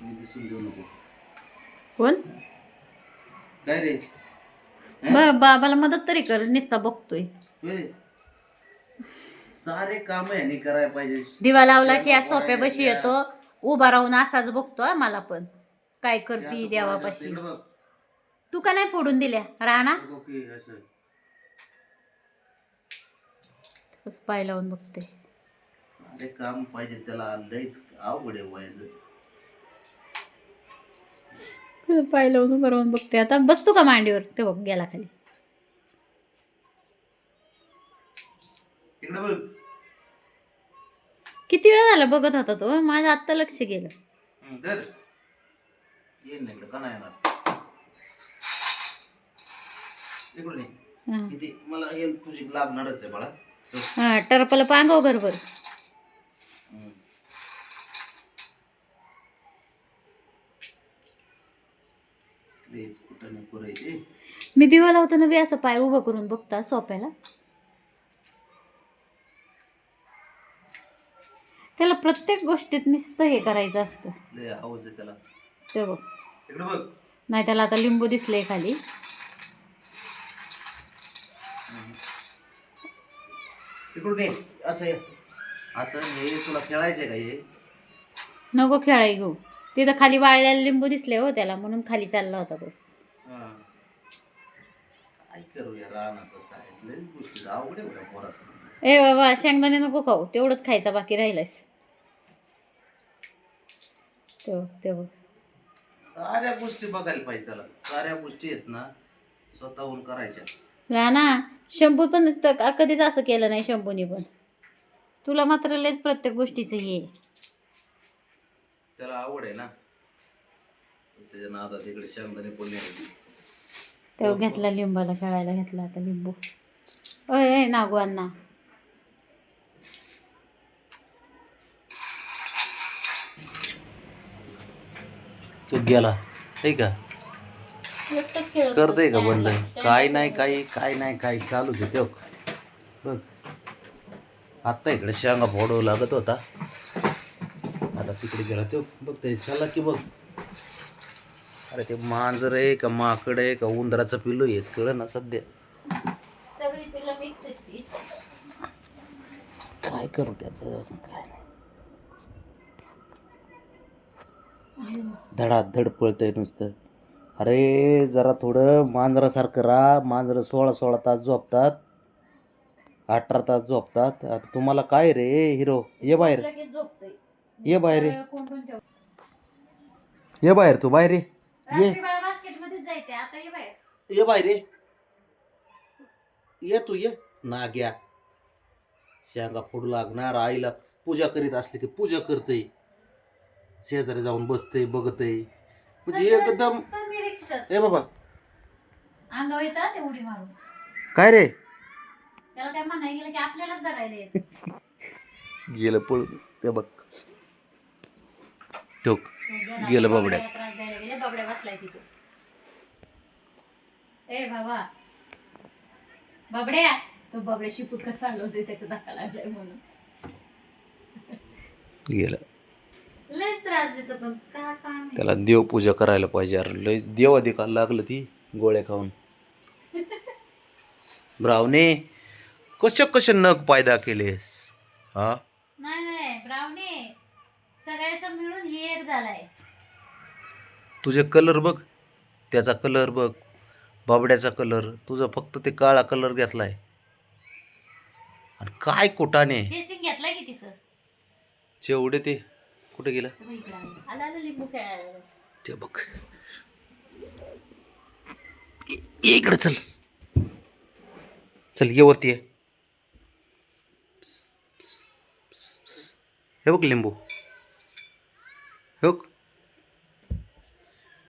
मी दिसून देऊ नको. कोण काय रे? बाबाला मदत तरी कर, निस्ता बघतोय. सारे काम याने करायला पाहिजे. दिवा लावला की या सोप्यापाशी येतो, उभा राहून असाच बघतो. मला पण काय करती देवापाशी. तू का नाही फोडून दिल्या राणा? पाय लावून बघते. सारे काम पाहिजे त्याला, लयच अवघड आहे व्हायचं. पाय लावून उभं राहून बघते. आता बसतो का मांडीवर? ते बघ गेला खाली. इकडे बघ. किती वेळ झाला बघत होता तो, माझं आत्ता लक्ष गेलं. येईन ना इकडे, का नाही येणार? इकडून ये. किती मला हे तुझी लागणारच आहे बाळा. हा, टरपल पांगव घरभर. मी दिवा लावताना बी असं पाय उभं करून बघता सोप्याला. त्याला प्रत्येक गोष्टीत नुसतं हे करायचं असतं. लय हौस आहे त्याला. ते बघ. इकडे बघ. नाही, त्याला आता लिंबू दिसले खाली. इकडून ये. असं असं हे तुला खेळायचंय का? हे नको खेळाय घेऊ. तिथं खाली वाळलेले लिंबू दिसले हो त्याला, म्हणून खाली चालला होता तो. काय करूया रानाचं, काय लय गोष्टी अवघड आहे पोराचं. ए बाबा, शेंगदाणे नको खाऊ, तेवढंच खायचा बाकी राहिलायस. तेव्हा साऱ्या गोष्टी बघायला पाहिजे त्याला. साऱ्या गोष्टी आहेत ना स्वतःहून करायच्या. राणा, शंभू पण कधीच असं केलं नाही. शंभूने पण तुला मात्र लयच प्रत्येक गोष्टीचं हे. त्याला आवड आहे ना, त्याच्या नादात इकडे शेंगदाणे पडले. तेव्हा घेतला लिंबाला खेळायला, घेतला आता लिंबू. अय नागू अण्णा, तो गेला आहे का? करतोय का बंद? काय नाही काही चालूच आहे. तो बघ, आत्ता इकडे शेंगा फोडू लागत होता, आता तिकडे गेला. तो बघ ते चला की बघ. अरे ते मांजर आहे का माकड आहे का उंदराचं पिल्लू हेच कळ ना सध्या. काय करू त्याचं, काय धडाधड पळतंय नुसतं. अरे जरा थोडं मांजरासारखं राहा. मांजरं 16 तास झोपतात, 18 तास झोपतात. आणि तुम्हाला काय रे हिरो, ये बाहेर, ये बाहेर, ये बाहेर, तू बाहेर ये, ये बाहेर ये, ये तू ये. नाग्या शेंगा फोडू लागणार. आईला पूजा करीत असले की पूजा करतय, शेजारी जाऊन बसतय, बघतय, म्हणजे एकदम. ए बाबा, अंगावर येतात ते उडी मारून. काय रे? त्याला काय म्हणाय गेलं की आपल्यालाच धरायला येत. गेलं पळून. ते बघ, तो गेलं बाबड्या. बाबड्या बसलाय तिथे. ए बाबा, बाबड्या, तो बाबड्या शिपूट कसा हलवतोय, त्याचा धक्का लागलाय म्हणून गेलं. लयच त्रास देतो, पण का काम. त्याला देवपूजा करायला पाहिजे. अरे लय देव अधिकार लागलं ती गोळ्या खाऊन. ब्रावणे, कसे नग पायदा केलेस? हा, नाही ब्रावणे, सगळ्याचा मिळून हे एक झालाय. तुझे कलर बघ, त्याचा कलर बघ, बाबड्याचा कलर. तुझा फक्त ते काळा कलर घेतलाय. आणि काय कुटाने घेतलाय की तिचं जेवढे ते कुठे गेलं लिंबू खेळायला. ते बघ, इकडे चल, चल ये वरती. हे बघ लिंबू, हे बघ.